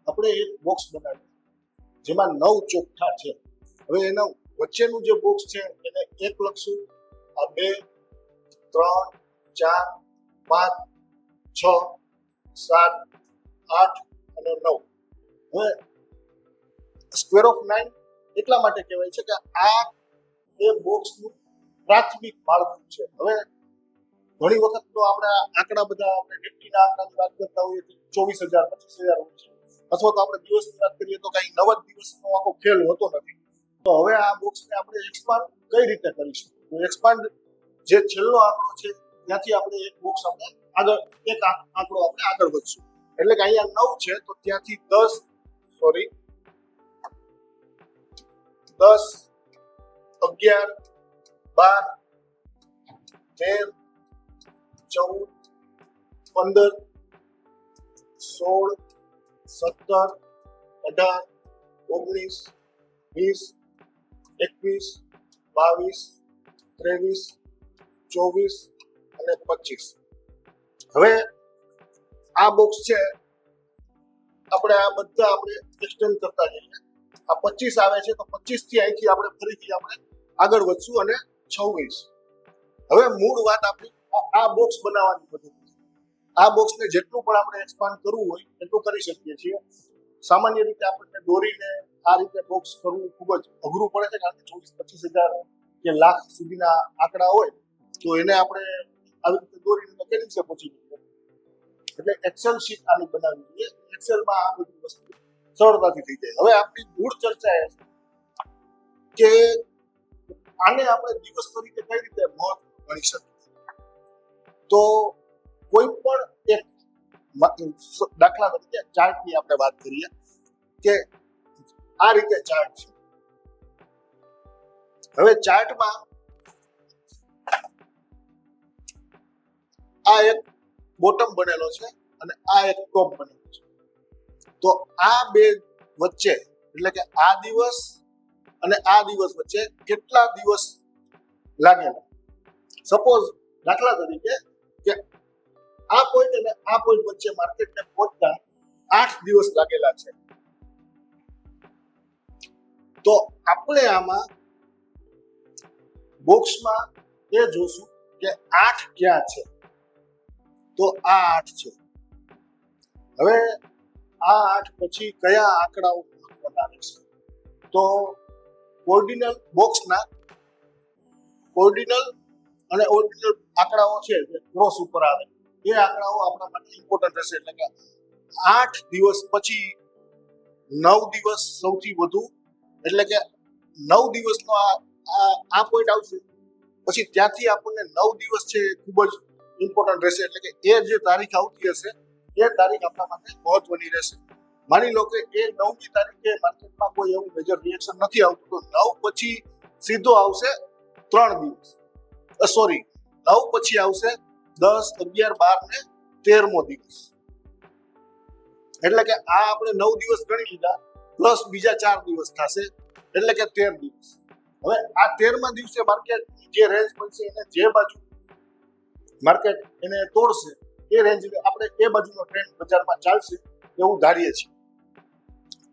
આપણે એક બોક્સ બનાવ્યું જેમાં 9 ચોકઠા છે. હવે એના વચ્ચેનું જે બોક્સ છે એને 1 લખશું, આ 2, 3, 4, 5, 6, 7, 8 અને 9. હવે સ્ક્વેર ઓફ 9 એટલા માટે કહેવાય છે કે આ એ બોક્સનું પ્રાથમિક માળખું છે. હવે ઘણી વખત તો આપણે આંકડા બધા આપણે નિફ્ટીના આંકડાની વાત કરતા હોઈએ તો 24,000 25,000 હોય છે, અથવા તો આપણે દિવસની વાત કરીએ તો કઈ 9 દિવસનો આખો ખેલ હોતો નથી. તો હવે આ બોક્સને આપણે એક્સપાન્ડ કઈ રીતે કરીશું? તો એક્સપાન્ડ જે છેલ્લો આંકડો છે ત્યાંથી આપણે એક બોક્સ આપણે આગળ એક આંકડો આપણે આગળ વધશું. એટલે કે અહીંયા 9 છે તો ત્યાંથી 10 11 12 13 14 15 16 17 18 19 20 21 22 23 24 અને 25. હવે આ બોક્સ છે આપણે આ બધા આપણે એક્સટેન્ડ કરતા જઈએ. આ 25 આવે છે તો 25 થી અહીંથી આપણે ફરીથી આપણે આગળ વધશું અને 26. હવે મૂળ વાત આપણી આ બોક્સ બનાવવાની પદ્ધતિ. આ બોક્સને જેટલું પણ આપણે એક્સપાન્ડ કરવું હોય એટલું કરી શકીએ છીએ. સામાન્ય રીતે આપણને દોરીને આ રીતે બોક્સ કરવું ખૂબ જ અઘરું પડે છે, કારણ કે 24-25,000 કે લાખ સુધીના આંકડા હોય તો એને આપણે આવી રીતે દોરીને કેવી રીતે પહોંચી શકીએ. એટલે એક્સેલ શીટ આની બનાવવી જોઈએ. એક્સેલમાં આ બધી વસ્તુ સરળતાથી થઈ જાય. હવે આપણી મૂળ ચર્ચા એ છે કે આને આપણે દિવસ તરીકે કઈ રીતે મહત્વ ગણી શકીએ. તો કોઈ પણ એક દાખલા તરીકે ચાર્ટની આપણે વાત કરીએ કે આ રીતે ચાર્ટ છે. હવે ચાર્ટમાં આ એક બોટમ બનેલો છે અને આ એક ટોપ બનેલો છે. તો આ બે વચ્ચે એટલે કે આ દિવસ અને આ દિવસ વચ્ચે કેટલા દિવસ લાગેલા? સપોઝ દાખલા તરીકે કે આ પોઈન્ટ અને આ પોઈન્ટ વચ્ચે માર્કેટને પહોંચતા 8 દિવસ લાગેલા છે. તો આપણે આમાં બોક્સમાં એ જોશું કે 8 ક્યાં છે. તો આ 8 છે. હવે આ 8 પછી કયા આંકડાઓ મહત્વના રહેશે? તો ઓર્ડિનલ બોક્સના ઓર્ડિનલ અને ઓર્ડિનલ આંકડાઓ છે જે ક્રોસ ઉપર આવે એ આંકડાઓ આપણા માટે ઇમ્પોર્ટન્ટ રહેશે. એટલે કે 8 દિવસ પછી 9 દિવસ સૌથી વધુ, એટલે કે 9 દિવસનો આ પોઈન્ટ આવશે. પછી ત્યાંથી આપણને 9 દિવસ છે એ ખૂબ જ ઇમ્પોર્ટન્ટ રહેશે. એટલે કે એ જે તારીખ આવતી હશે એ તારીખ આપણા માટે મહત્વની રહેશે. માની લો કે એ 9મી તારીખે માર્કેટમાં કોઈ એવું મેજર રિએક્શન નથી આવતું, તો 9 પછી સીધો આવશે 3 દિવસ. 9 પછી આવશે 10, 11, 12 ને 13મો દિવસ. એટલે કે આ આપણે 9 દિવસ ગણી લીધા, પ્લસ બીજા 4 દિવસ થશે, એટલે કે 13 દિવસ. હવે આ 13મા દિવસે માર્કેટ જે રેન્જ બનશે એને જે બાજુ માર્કેટ એને તોડશે એ રેન્જ આપણે એ બાજુનો ટ્રેન્ડ બજારમાં ચાલશે એવું ધારીએ છીએ.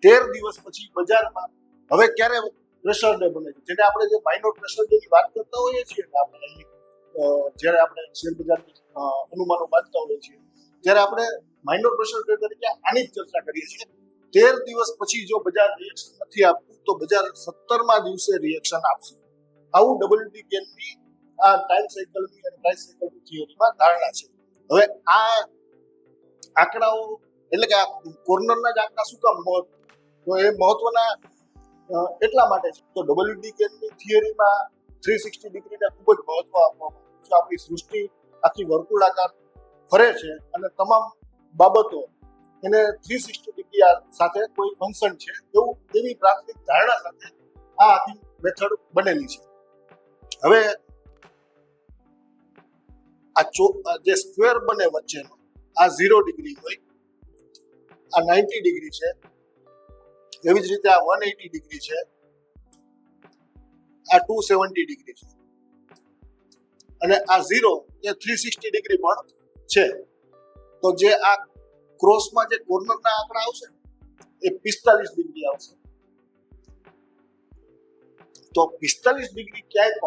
13 દિવસ પછી બજારમાં હવે ક્યારે પ્રેશર ડે બને છે, જેને આપણે જે માઇનોર પ્રેશર ડે ની વાત કરતા હોઈએ છીએ કે આપણે જ્યારે આપણે શેર બજારની અનુમાનો બાંધતા હોઈએ છીએ ત્યારે આપણે માઇનોર પ્રેશર ડે તરીકે આની જ ચર્ચા કરીએ છીએ. 13 દિવસ પછી જો બજાર રિએક્શન નથી આપતું તો બજાર 17મા દિવસે રિએક્શન આપશે. આવું WD ગેનની આ ટાઈમ સાયકલની અને પ્રાઇસ સાયકલની થિયરીમાં ધારણા છે. હવે આ આંકડાઓ એટલે કે આ કોર્નરના જ આંકડા શું કામ મહત્વ? તો એ મહત્વના એટલા માટે છે તો WD ગેનની થિયરીમાં 360 ડિગ્રીને ખૂબ જ મહત્વ આપવામાં આવ્યું છે. આપણી સૃષ્ટિ આખી વર્તુળાકાર ફરે છે અને તમામ બાબતો એને 360 ડિગ્રી સાથે કોઈ ફંક્શન છે એવું એવી પ્રાથમિક ધારણા સાથે આ આખી મેથડ બનેલી છે. હવે આ જે સ્ક્વેર બને વચ્ચેનો આ 0 ડિગ્રી હોય, આ 90 ડિગ્રી છે, એવી જ રીતે આ 180 ડિગ્રી છે, આ 270 ડિગ્રી છે અને આ 0 એ 360 ડિગ્રી પણ છે. તો જે આ ક્રોસમાં જે કોર્નરના આંકડા આવશે એ 45 ડિગ્રી આવશે. તો 45 ડિગ્રી ક્યાંય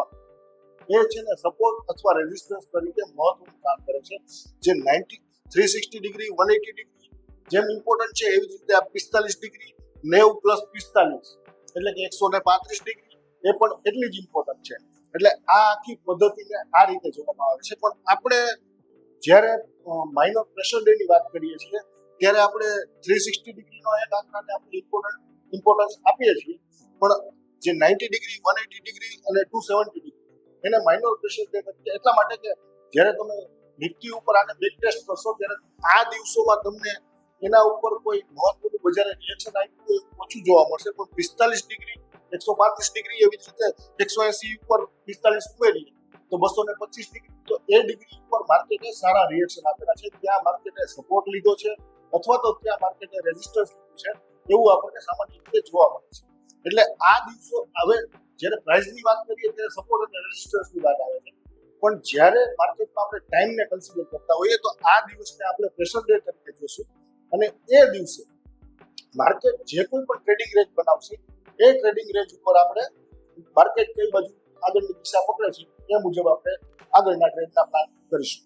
પણ એ છે ને સપોર્ટ અથવા રેઝિસ્ટન્સ તરીકે મહત્વનું કામ કરે છે. જે 90 360 ડિગ્રી 180 ડિગ્રી જેમ ઇમ્પોર્ટન્ટ છે એવી જ રીતે આ 45 ડિગ્રી 90 પ્લસ 45 એટલે કે 135 ડિગ્રી એ પણ એટલી જ ઇમ્પોર્ટન્ટ છે. એટલે આ આખી પદ્ધતિને આ રીતે જોવામાં આવે છે. પણ આપણે જ્યારે માઇનર પ્રેશર ડેની વાત કરીએ છીએ ત્યારે આપણે 360 ડિગ્રીનો એક આંકડાને આપણે ઇમ્પોર્ટન્સ આપીએ છીએ, પણ જે 90 ડિગ્રી 180 ડિગ્રી અને 270 ડિગ્રી એને માઇનર પ્રેશર ડે તરીકે એટલા માટે કે જ્યારે તમે નિફ્ટી ઉપર આને બેક ટેસ્ટ કરશો ત્યારે આ દિવસોમાં તમને એના ઉપર કોઈ મહત્વનું બજારે રિએક્શન આવ્યું ઓછું જોવા મળશે. પણ 45 ડિગ્રી 135 ડિગ્રી એવી જ રીતે 180 ઉપર 45 ઉમેરીએ તો 225 ડિગ્રી, તો એ ડિગ્રી ઉપર માર્કેટે સારા રિએક્શન આપેલા છે. ત્યાં માર્કેટે સપોર્ટ લીધો છે અથવા તો ત્યાં માર્કેટે રેઝિસ્ટન્સ લીધું છે એવું આપણને સામાન્ય રીતે જોવા મળે છે. એટલે આ દિવસો હવે જ્યારે પ્રાઇસની વાત કરીએ ત્યારે સપોર્ટ અને રેઝિસ્ટન્સની વાત આવે છે, પણ જ્યારે માર્કેટમાં આપણે ટાઈમને કન્સિડર કરતા હોઈએ તો આ દિવસને આપણે પ્રેશર ડે તરીકે જોશું. અને એ દિવસે માર્કેટ જે કોઈ પણ ટ્રેડિંગ રેન્જ બનાવશે એ ટ્રેડિંગ રેન્જ ઉપર આપણે માર્કેટ કઈ બાજુ આગળની દિશા પકડે છે એ મુજબ આપણે આગળના ટ્રેડના પ્લાન કરીશું.